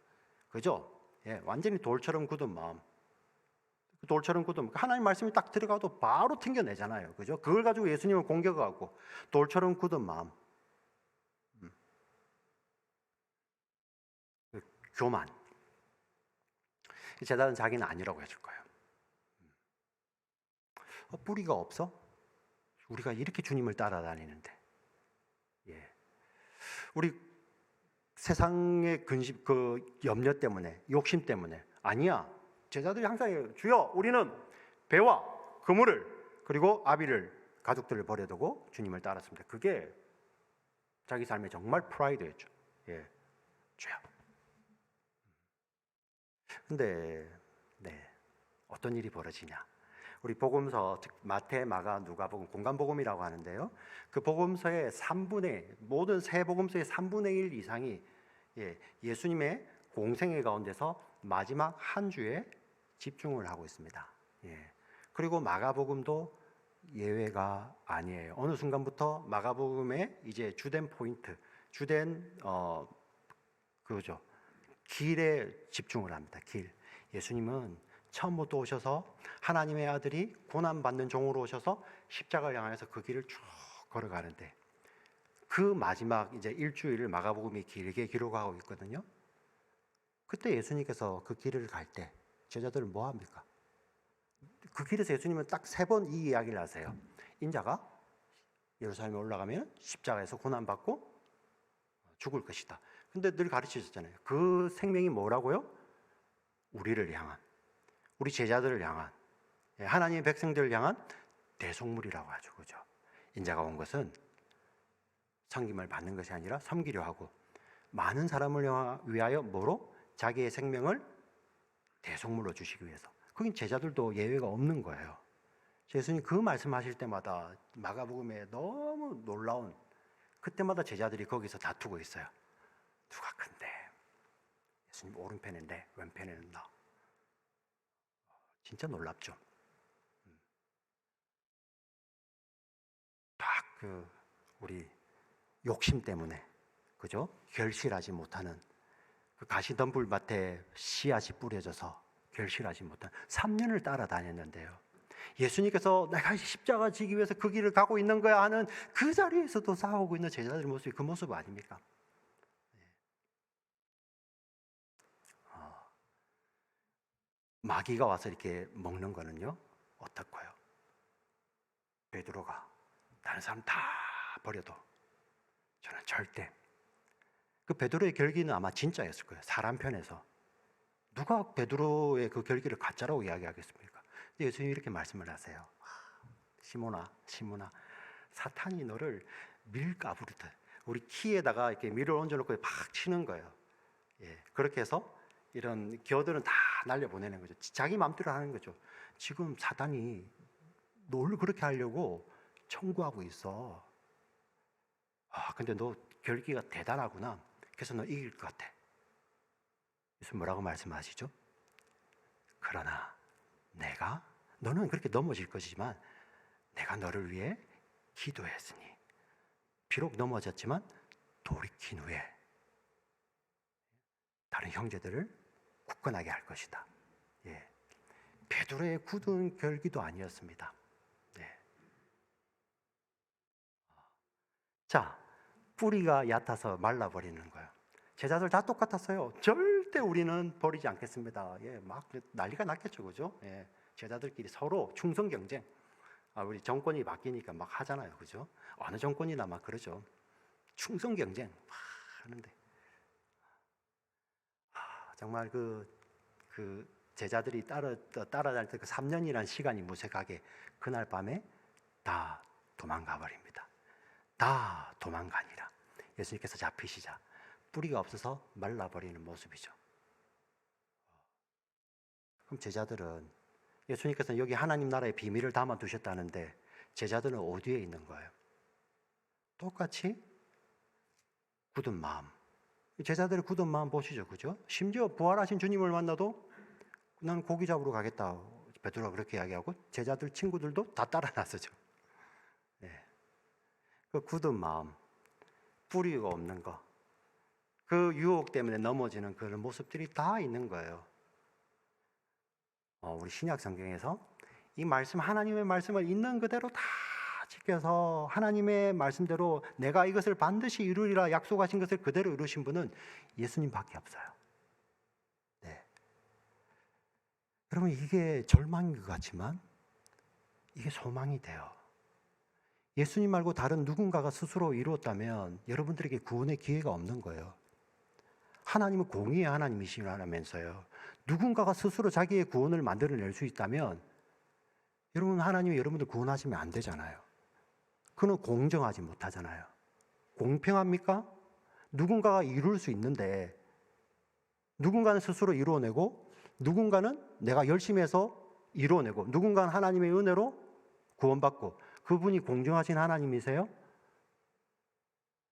그죠? 예, 완전히 돌처럼 굳은 마음. 돌처럼 굳은 하나님 말씀이 딱 들어가도 바로 튕겨내잖아요. 그죠? 그걸 가지고 예수님을 공격하고 돌처럼 굳은 마음. 교만. 제자는 자기는 아니라고 해줄 거예요. 뿌리가 없어? 우리가 이렇게 주님을 따라다니는데. 예. 우리 세상의 근심, 그 염려 때문에, 욕심 때문에. 아니야. 제자들이 항상 주여, 우리는 배와 그물을 그리고 아비를 가족들을 버려두고 주님을 따랐습니다. 그게 자기 삶의 정말 프라이드였죠. 예. 주여. 근데 네. 어떤 일이 벌어지냐? 우리 복음서, 즉 마태, 마가, 누가복음, 공간복음이라고 하는데요. 그 복음서의 3분의 모든 세 복음서의 3분의 1 이상이 예수님의 공생애 가운데서 마지막 한 주에 집중을 하고 있습니다. 그리고 마가복음도 예외가 아니에요. 어느 순간부터 마가복음의 이제 주된 포인트, 주된 그거죠. 길에 집중을 합니다. 길. 예수님은 처음부터 오셔서 하나님의 아들이 고난받는 종으로 오셔서 십자가를 향해서 그 길을 쭉 걸어가는데 그 마지막 이제 일주일을 마가복음이 길게 기록하고 있거든요. 그때 예수님께서 그 길을 갈 때 제자들은 뭐 합니까? 그 길에서 예수님은 딱 3번 이 이야기를 하세요. 인자가 예루살렘에 올라가면 십자가에서 고난받고 죽을 것이다. 근데 늘 가르치셨잖아요. 그 생명이 뭐라고요? 우리를 향한, 우리 제자들을 향한, 하나님의 백성들을 향한 대속물이라고 하죠. 그죠? 인자가 온 것은 섬김을 받는 것이 아니라 섬기려 하고 많은 사람을 위하여 뭐로? 자기의 생명을 대속물로 주시기 위해서. 그건 제자들도 예외가 없는 거예요. 예수님 그 말씀하실 때마다 마가복음에 너무 놀라운, 그때마다 제자들이 거기서 다투고 있어요. 누가 큰데? 예수님 오른편인데 왼편에는 나. 진짜 놀랍죠. 딱 그 우리 욕심 때문에, 그죠? 결실하지 못하는 그 가시덤불밭에 씨앗이 뿌려져서 결실하지 못한 3년을 따라다녔는데요. 예수님께서 내가 십자가 지기 위해서 그 길을 가고 있는 거야 하는 그 자리에서도 싸우고 있는 제자들 모습이 그 모습 아닙니까? 마귀가 와서 이렇게 먹는 거는요, 어떻고요? 베드로가 다른 사람 다 버려도 저는 절대. 그 베드로의 결기는 아마 진짜였을 거예요. 사람 편에서. 누가 베드로의 그 결기를 가짜라고 이야기하겠습니까? 근데 예수님이 이렇게 말씀을 하세요. 시몬아, 시몬아, 사탄이 너를 밀 까부르듯 우리 키에다가 이렇게 밀을 얹어놓고 팍 치는 거예요. 그렇게 해서 이런 기어들은 다 날려보내는 거죠. 자기 마음대로 하는 거죠. 지금 사탄이 널 그렇게 하려고 청구하고 있어. 근데 너 결기가 대단하구나. 그래서 너 이길 것 같아. 예수님 뭐라고 말씀하시죠? 그러나 너는 그렇게 넘어질 것이지만 내가 너를 위해 기도했으니 비록 넘어졌지만 돌이킨 후에 다른 형제들을 굳건하게 할 것이다. 베드로의 굳은 결기도 아니었습니다. 자, 뿌리가 얕아서 말라버리는 거예요. 제자들 다 똑같았어요. 절대 우리는 버리지 않겠습니다. 막 난리가 났겠죠, 그죠? 제자들끼리 서로 충성 경쟁. 우리 정권이 바뀌니까 막 하잖아요, 그죠? 어느 정권이나 막 그러죠. 충성 경쟁 막 하는데 정말 그 제자들이 따라다닐 때 그 3년이라는 시간이 무색하게 그날 밤에 다 도망가 버립니다. 다 도망가니라. 예수님께서 잡히시자 뿌리가 없어서 말라버리는 모습이죠. 그럼 제자들은 예수님께서는 여기 하나님 나라의 비밀을 담아두셨다는데 제자들은 어디에 있는 거예요? 똑같이 굳은 마음. 제자들의 굳은 마음 보시죠, 그죠? 심지어 부활하신 주님을 만나도 나는 고기 잡으러 가겠다. 베드로가 그렇게 이야기하고 제자들 친구들도 다 따라 나서죠. 네. 그 굳은 마음, 뿌리가 없는 거, 그 유혹 때문에 넘어지는 그런 모습들이 다 있는 거예요. 우리 신약 성경에서 이 말씀, 하나님의 말씀을 있는 그대로 다 지켜서 하나님의 말씀대로 내가 이것을 반드시 이루리라 약속하신 것을 그대로 이루신 분은 예수님밖에 없어요. 네. 여러분, 이게 절망인 것 같지만 이게 소망이 돼요. 예수님 말고 다른 누군가가 스스로 이루었다면 여러분들에게 구원의 기회가 없는 거예요. 하나님은 공의의 하나님이시라면서요. 누군가가 스스로 자기의 구원을 만들어낼 수 있다면 여러분, 하나님이 여러분들 구원하시면 안 되잖아요. 그는 공정하지 못하잖아요. 공평합니까? 누군가가 이룰 수 있는데 누군가는 스스로 이루어내고 누군가는 내가 열심히 해서 이루어내고 누군가는 하나님의 은혜로 구원받고 그분이 공정하신 하나님이세요?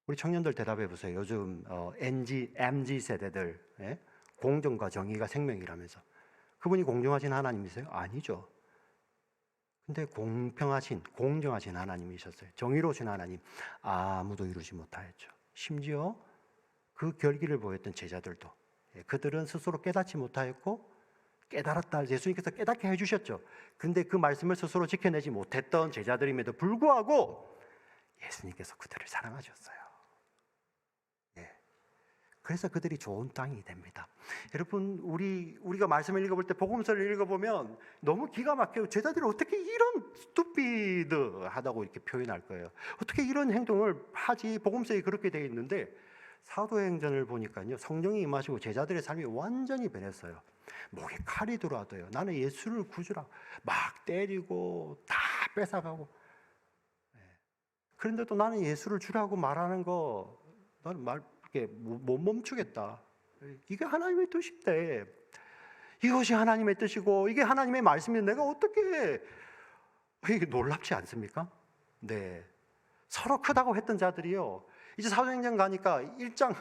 우리 청년들 대답해 보세요. 요즘 MZ 세대들 공정과 정의가 생명이라면서 그분이 공정하신 하나님이세요? 아니죠. 근데 공평하신, 공정하신 하나님이셨어요. 정의로우신 하나님 아무도 이루지 못하였죠. 심지어 그 결기를 보였던 제자들도 그들은 스스로 깨닫지 못하였고 깨달았다 예수님께서 깨닫게 해주셨죠. 근데 그 말씀을 스스로 지켜내지 못했던 제자들임에도 불구하고 예수님께서 그들을 사랑하셨어요. 그래서 그들이 좋은 땅이 됩니다. 여러분, 우리가 말씀을 읽어볼 때 복음서를 읽어보면 너무 기가 막혀요. 제자들이 어떻게 이런 스투피드하다고 이렇게 표현할 거예요. 어떻게 이런 행동을 하지? 복음서에 그렇게 되어 있는데 사도행전을 보니까요, 성령이 임하시고 제자들의 삶이 완전히 변했어요. 목에 칼이 들어와도요, 나는 예수를 구주라 막 때리고 다 뺏어가고, 그런데도 나는 예수를 주라고 말하는 거 나는 못 멈추겠다. 이게 하나님의 뜻인데, 이것이 하나님의 뜻이고 이게 하나님의 말씀인데 내가 어떻게 이게 놀랍지 않습니까? 네, 서로 크다고 했던 자들이요, 이제 사도행전 가니까 1장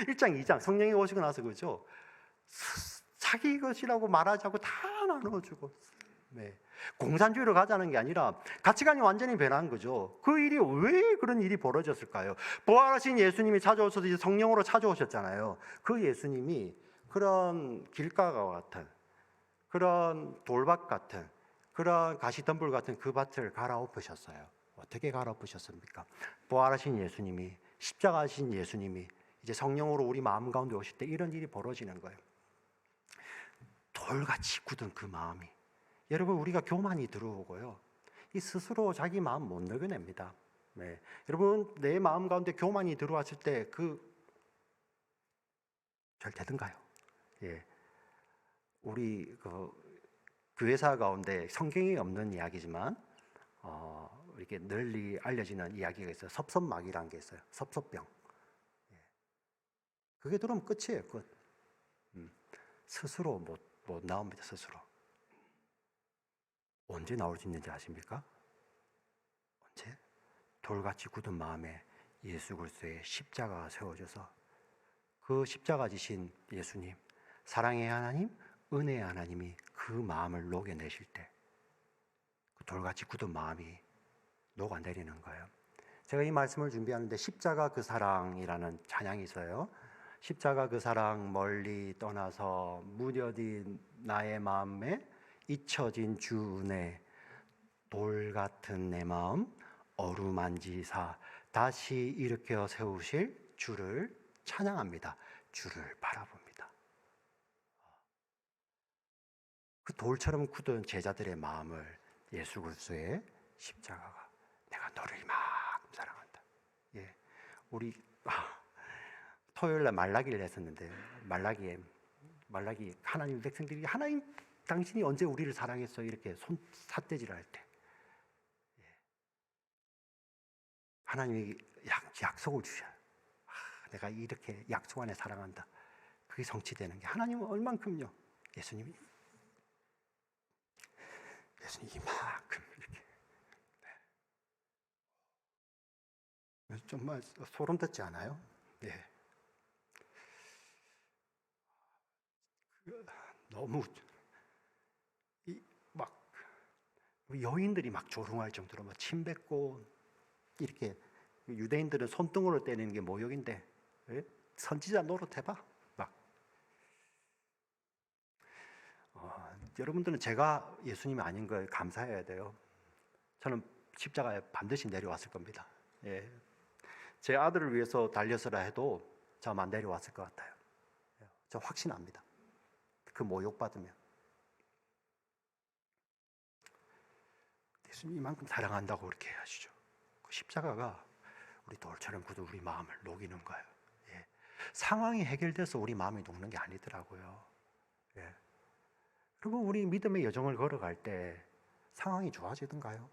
2장 성령이 오시고 나서 그죠, 자기 것이라고 말하지 않고 다 나눠주고, 네, 공산주의로 가자는 게 아니라 가치관이 완전히 변한 거죠. 그 일이 왜 그런 일이 벌어졌을까요? 부활하신 예수님이 찾아오셔서 이제 성령으로 찾아오셨잖아요. 그 예수님이 그런 길가와 같은, 그런 돌밭 같은, 그런 가시덤불 같은 그 밭을 갈아엎으셨어요. 어떻게 갈아엎으셨습니까? 부활하신 예수님이, 십자가하신 예수님이 이제 성령으로 우리 마음 가운데 오실 때 이런 일이 벌어지는 거예요. 돌같이 굳은 그 마음이, 여러분, 우리가 교만이 들어오고요, 이 스스로 자기 마음 못 녹여냅니다. 네. 여러분, 내 마음 가운데 교만이 들어왔을 때 잘 되던가요? 예. 우리 교회사 가운데 성경이 없는 이야기지만 이렇게 널리 알려지는 이야기가 있어요. 섭섭막이라는 게 있어요. 섭섭병. 예. 그게 들어오면 끝이에요. 끝. 스스로 못 나옵니다. 스스로. 언제 나올 수 있는지 아십니까? 언제? 돌같이 굳은 마음에 예수 그리스도의 십자가가 세워져서 그 십자가 지신 예수님, 사랑의 하나님, 은혜의 하나님이 그 마음을 녹여내실 때 그 돌같이 굳은 마음이 녹아내리는 거예요. 제가 이 말씀을 준비하는데 십자가 그 사랑이라는 찬양이 있어요. 십자가 그 사랑 멀리 떠나서 무뎌진 나의 마음에 잊혀진 주 은혜, 돌 같은 내 마음 어루만지사 다시 일으켜 세우실 주를 찬양합니다. 주를 바라봅니다. 그 돌처럼 굳은 제자들의 마음을 예수 그리스도의 십자가가, 내가 너를 이만큼 사랑한다. 예, 우리 토요일 날 말라기를 했었는데 말라기 하나님 백성들이 하나님 당신이 언제 우리를 사랑했어 이렇게 삿대질을 할 때 하나님이 약속을 주셔요. 내가 이렇게 약속 안에 사랑한다. 그게 성취되는 게, 하나님은 얼만큼요? 예수님이 이만큼 이렇게. 네. 정말 소름 돋지 않아요? 예. 너무 막 여인들이 막 조롱할 정도로 막 침 뱉고 이렇게 유대인들은 손등으로 때리는 게 모욕인데 예? 선지자 노릇해봐 막 여러분들은 제가 예수님이 아닌 걸 감사해야 돼요. 저는 십자가에 반드시 내려왔을 겁니다. 예. 제 아들을 위해서 달려서라 해도 저만 내려왔을 것 같아요. 저 확신합니다. 그 모욕받으면 예수님 이만큼 사랑한다고 그렇게 하시죠. 그 십자가가 우리 돌처럼 굳은 우리 마음을 녹이는 거예요. 예. 상황이 해결돼서 우리 마음이 녹는 게 아니더라고요. 예. 그리고 우리 믿음의 여정을 걸어갈 때 상황이 좋아지던가요?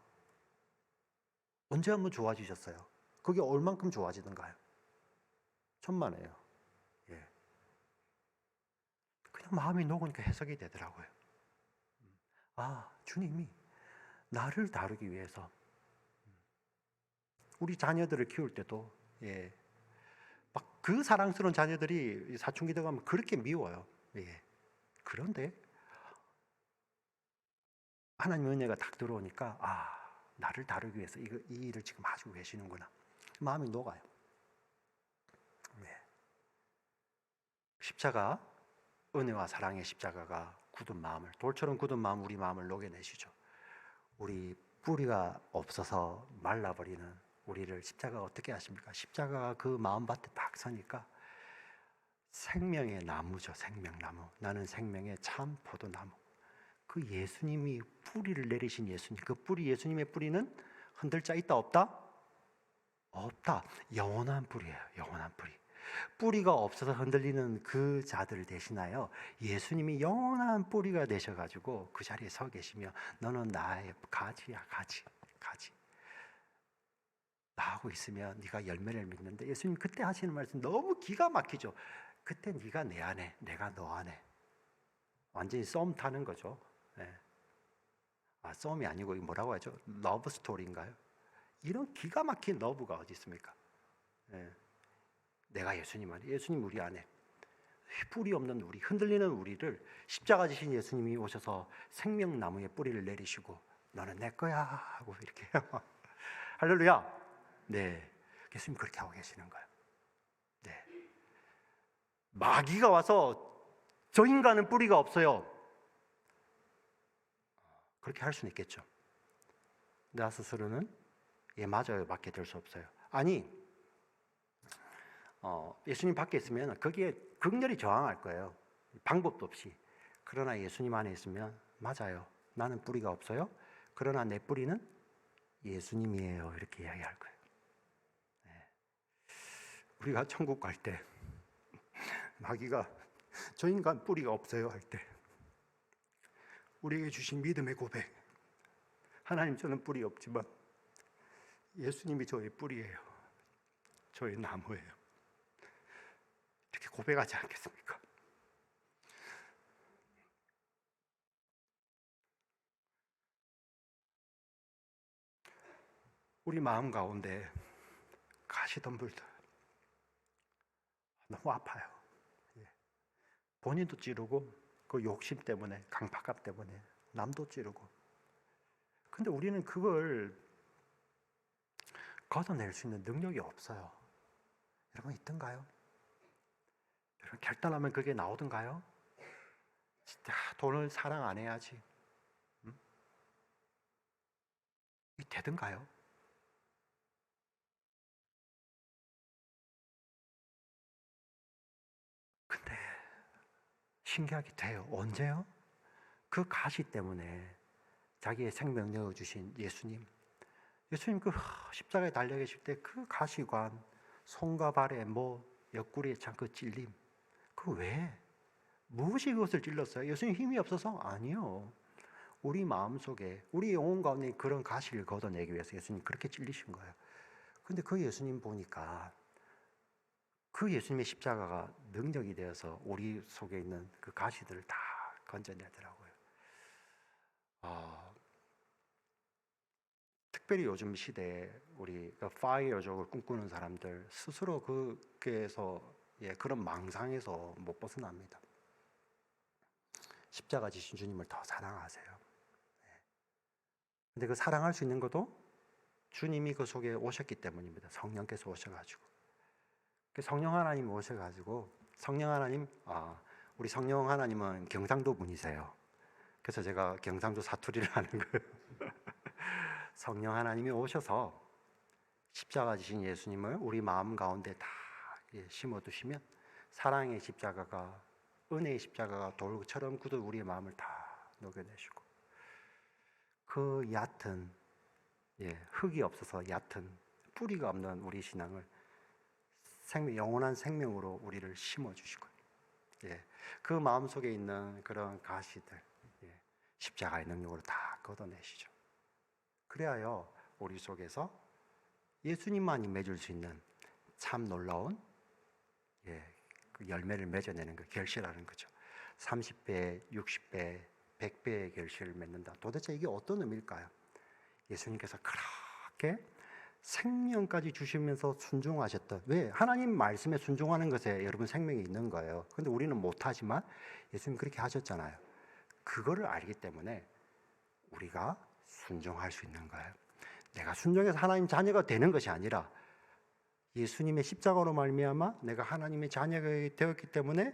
언제 한번 좋아지셨어요? 그게 얼만큼 좋아지던가요? 천만에요. 예. 그냥 마음이 녹으니까 해석이 되더라고요. 아, 주님이 나를 다루기 위해서 우리 자녀들을 키울 때도 예. 막 그 사랑스러운 자녀들이 사춘기 들어가면 그렇게 미워요. 예. 그런데 하나님의 은혜가 딱 들어오니까 나를 다루기 위해서 이 일을 지금 하시고 계시는구나. 마음이 녹아요. 네. 십자가, 은혜와 사랑의 십자가가 굳은 마음을, 돌처럼 굳은 마음, 우리 마음을 녹여내시죠. 우리 뿌리가 없어서 말라버리는 우리를 십자가가 어떻게 하십니까? 십자가가 그 마음밭에 딱 서니까 생명의 나무죠. 생명나무. 나는 생명의 참 포도나무. 그 예수님이 뿌리를 내리신 예수님, 그 뿌리, 예수님의 뿌리는 흔들 자 있다 없다? 없다. 영원한 뿌리예요. 영원한 뿌리. 뿌리가 없어서 흔들리는 그 자들 대신하여 예수님이 영원한 뿌리가 되셔가지고 그 자리에 서 계시며 너는 나의 가지야, 가지. 나하고 있으면 네가 열매를 맺는데 예수님 그때 하시는 말씀 너무 기가 막히죠. 그때 네가 내 안에, 내가 너 안에. 완전히 썸 타는 거죠. 네. 썸이 아니고 이거 뭐라고 하죠? 러브 스토리인가요? 이런 기가 막힌 러브가 어디 있습니까? 네. 내가 예수님 안에, 예수님 우리 안에, 뿌리 없는 우리, 흔들리는 우리를 십자가 지신 예수님이 오셔서 생명나무에 뿌리를 내리시고 너는 내 거야 하고 이렇게 할렐루야. 네, 예수님 그렇게 하고 계시는 거예요. 네, 마귀가 와서 저 인간은 뿌리가 없어요. 그렇게 할 수는 있겠죠. 나 스스로는 맞아요 밖에 들 수 없어요. 아니 예수님 밖에 있으면 거기에 극렬히 저항할 거예요. 방법도 없이. 그러나 예수님 안에 있으면 맞아요. 나는 뿌리가 없어요. 그러나 내 뿌리는 예수님이에요. 이렇게 이야기할 거예요. 네. 우리가 천국 갈 때 마귀가 저 인간 뿌리가 없어요 할 때 우리에게 주신 믿음의 고백, 하나님 저는 뿌리 없지만 예수님이 저의 뿌리예요. 저의 나무예요. 이렇게 고백하지 않겠습니까? 우리 마음 가운데 가시덤불들 너무 아파요. 본인도 찌르고 그 욕심 때문에, 강팍감 때문에 남도 찌르고. 근데 우리는 그걸 걷어낼 수 있는 능력이 없어요. 여러분 있던가요? 여러분 결단하면 그게 나오던가요? 진짜 돈을 사랑 안 해야지. 이 되던가요? 근데 신기하게 돼요. 언제요? 그 가시 때문에 자기의 생명 내어주신 예수님. 예수님 그 십자가에 달려 계실 때 그 가시관, 손과 발에 옆구리에 찬 그 찔림. 그 왜? 무엇이 그것을 찔렀어요? 예수님 힘이 없어서? 아니요. 우리 마음속에, 우리 영혼 가운데 그런 가시를 걷어내기 위해서 예수님 그렇게 찔리신 거예요. 근데 그 예수님 보니까 그 예수님의 십자가가 능력이 되어서 우리 속에 있는 그 가시들을 다 건져내더라고요. 특별히 요즘 시대에 우리 그 파이어족을 꿈꾸는 사람들 스스로 그에서 그런 망상에서 못 벗어납니다. 십자가 지신 주님을 더 사랑하세요. 근데 그 사랑할 수 있는 것도 주님이 그 속에 오셨기 때문입니다. 성령께서 오셔가지고. 성령 하나님 오셔가지고 성령 하나님, 우리 성령 하나님은 경상도 분이세요. 그래서 제가 경상도 사투리를 하는 거예요. 성령 하나님이 오셔서 십자가 지신 예수님을 우리 마음 가운데 다 심어두시면 사랑의 십자가가, 은혜의 십자가가 돌처럼 굳어 우리의 마음을 다 녹여내시고, 그 얕은 흙이 없어서 얕은 뿌리가 없는 우리 신앙을 영원한 생명으로 우리를 심어주시고, 그 마음속에 있는 그런 가시들 십자가의 능력으로 다 걷어내시죠. 그래야요 우리 속에서 예수님만이 맺을 수 있는 참 놀라운 그 열매를 맺어내는 그 결실하는 거죠. 30배, 60배, 100배의 결실을 맺는다. 도대체 이게 어떤 의미일까요? 예수님께서 그렇게 생명까지 주시면서 순종하셨던, 왜? 하나님 말씀에 순종하는 것에 여러분 생명이 있는 거예요. 근데 우리는 못하지만 예수님 그렇게 하셨잖아요. 그거를 알기 때문에 우리가 순종할 수 있는 거예요. 내가 순종해서 하나님 자녀가 되는 것이 아니라 예수님의 십자가로 말미암아 내가 하나님의 자녀가 되었기 때문에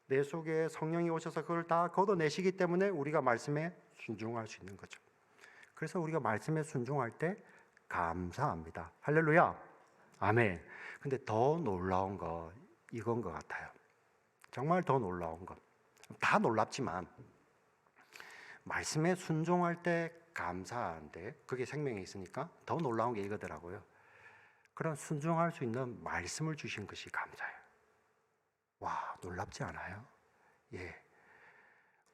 내 속에 성령이 오셔서 그걸 다 걷어내시기 때문에 우리가 말씀에 순종할 수 있는 거죠. 그래서 우리가 말씀에 순종할 때 감사합니다. 할렐루야, 아멘. 근데 더 놀라운 거 이건 것 같아요. 정말 더 놀라운 것, 다 놀랍지만 말씀에 순종할 때 감사한데 그게 생명에 있으니까 더 놀라운 게 이거더라고요. 그런 순종할 수 있는 말씀을 주신 것이 감사해요. 와, 놀랍지 않아요?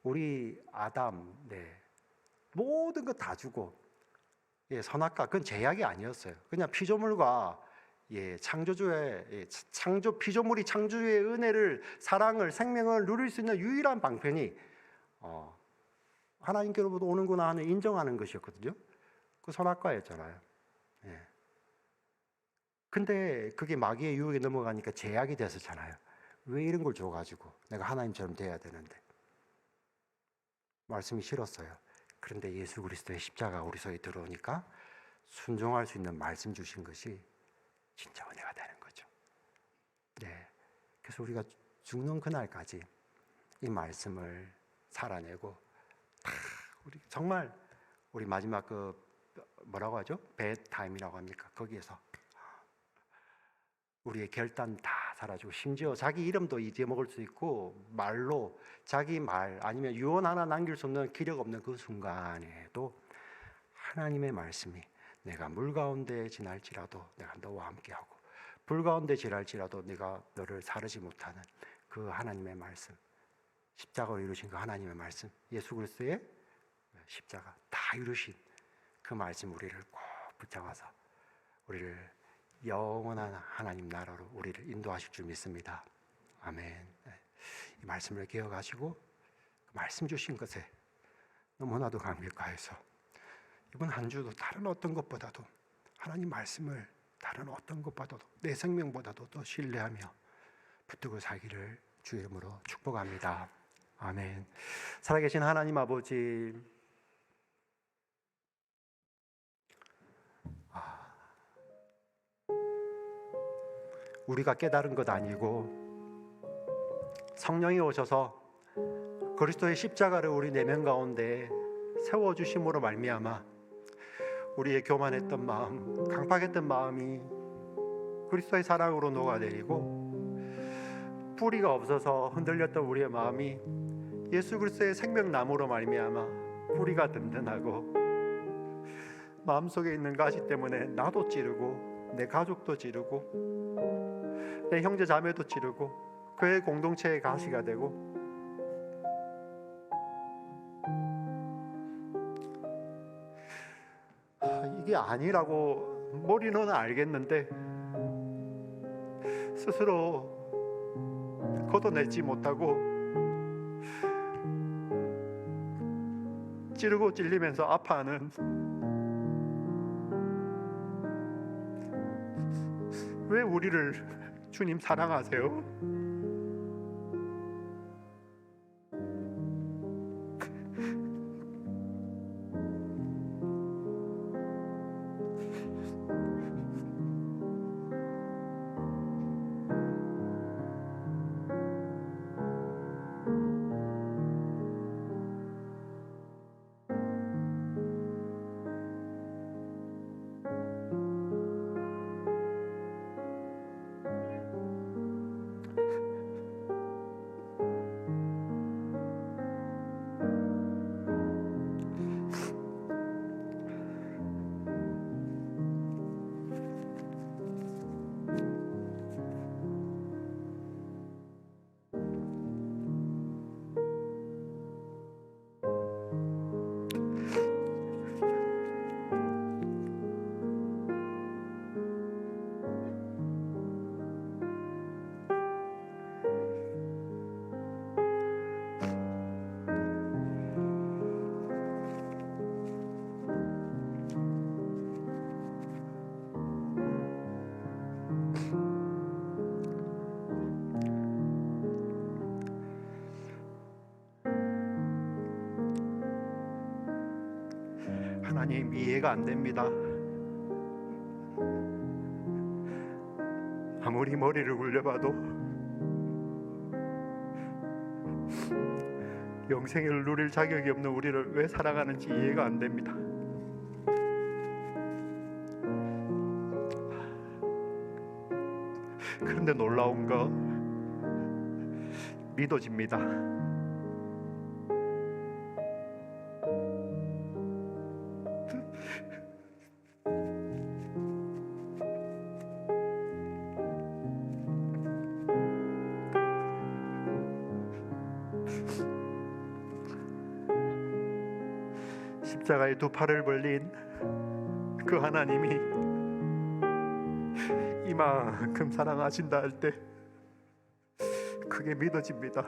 우리 아담, 모든 거 다 주고, 선악과, 그건 제약이 아니었어요. 그냥 피조물과 창조주의 피조물이 창조주의 은혜를, 사랑을, 생명을 누릴 수 있는 유일한 방편이 하나님께로부터 오는구나 하는 인정하는 것이었거든요. 그 선악과였잖아요. 근데 그게 마귀의 유혹에 넘어가니까 제약이 됐었잖아요. 왜 이런 걸 줘가지고 내가 하나님처럼 돼야 되는데. 말씀이 싫었어요. 그런데 예수 그리스도의 십자가 우리 속에 들어오니까 순종할 수 있는 말씀 주신 것이 진짜 은혜가 되는 거죠. 그래서 우리가 죽는 그날까지 이 말씀을 살아내고, 우리 정말 우리 마지막 뭐라고 하죠? bedtime이라고 합니까? 거기에서 우리의 결단 다 사라지고, 심지어 자기 이름도 잊어먹을 수 있고, 말로 자기 말 아니면 유언 하나 남길 수 없는 기력 없는 그 순간에도 하나님의 말씀이, 내가 물 가운데 지날지라도 내가 너와 함께하고 불 가운데 지날지라도 내가 너를 사르지 못하는 그 하나님의 말씀, 십자가로 이루신 그 하나님의 말씀, 예수 그리스도의 십자가 다 이루신 그 말씀, 우리를 꼭 붙잡아서 우리를 영원한 하나님 나라로 우리를 인도하실 줄 믿습니다. 아멘. 이 말씀을 기억하시고 말씀 주신 것에 너무나도 감격하여서 이번 한 주도 다른 어떤 것보다도 하나님 말씀을 다른 어떤 것보다도 내 생명보다도 더 신뢰하며 붙들고 살기를 주 이름으로 축복합니다. 아멘. 살아계신 하나님 아버지, 우리가 깨달은 것 아니고 성령이 오셔서 그리스도의 십자가를 우리 내면 가운데 세워주심으로 말미암아 우리의 교만했던 마음, 강팍했던 마음이 그리스도의 사랑으로 녹아내리고, 뿌리가 없어서 흔들렸던 우리의 마음이 예수 그리스도의 생명나무로 말미암아 뿌리가 든든하고, 마음속에 있는 가시 때문에 나도 찌르고 내 가족도 찌르고 내 형제 자매도 찌르고 그의 공동체의 가시가 되고, 이게 아니라고 머리로는 알겠는데 스스로 걷어내지 못하고 찌르고 찔리면서 아파하는 왜 우리를 주님 사랑하세요? 하나님, 이해가 안 됩니다. 아무리 머리를 굴려봐도 영생을 누릴 자격이 없는 우리를 왜 사랑하는지 이해가 안 됩니다. 그런데 놀라운 거 믿어집니다. 십자가에 두 팔을 벌린 그 하나님이 이만큼 사랑하신다 할 때 그게 믿어집니다.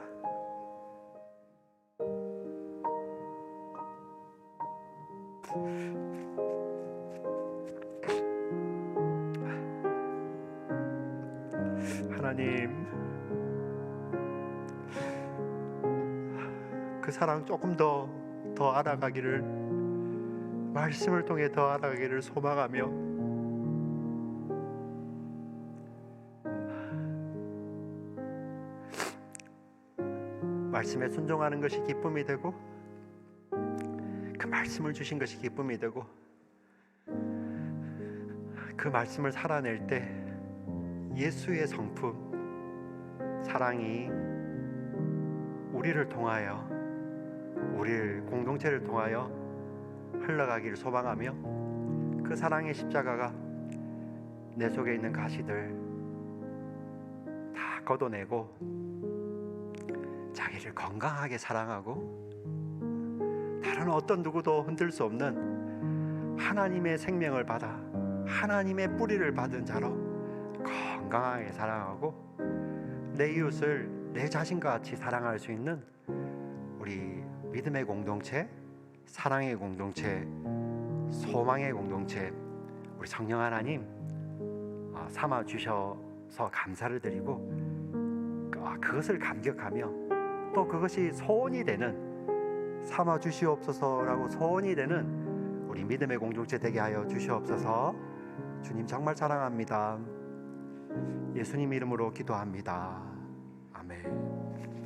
하나님, 그 사랑 조금 더 알아가기를, 말씀을 통해 더 알아가기를 소망하며 말씀에 순종하는 것이 기쁨이 되고, 그 말씀을 주신 것이 기쁨이 되고, 그 말씀을 살아낼 때 예수의 성품, 사랑이 우리를 통하여, 우리를 공동체를 통하여 흘러가기를 소망하며, 그 사랑의 십자가가 내 속에 있는 가시들 다 걷어내고 자기를 건강하게 사랑하고 다른 어떤 누구도 흔들 수 없는 하나님의 생명을 받아 하나님의 뿌리를 받은 자로 건강하게 사랑하고 내 이웃을 내 자신과 같이 사랑할 수 있는 우리 믿음의 공동체, 사랑의 공동체, 소망의 공동체, 우리 성령 하나님 삼아 주셔서 감사를 드리고, 그것을 감격하며 또 그것이 소원이 되는, 삼아 주시옵소서라고 소원이 되는 우리 믿음의 공동체 되게 하여 주시옵소서. 주님 정말 사랑합니다. 예수님 이름으로 기도합니다. 아멘.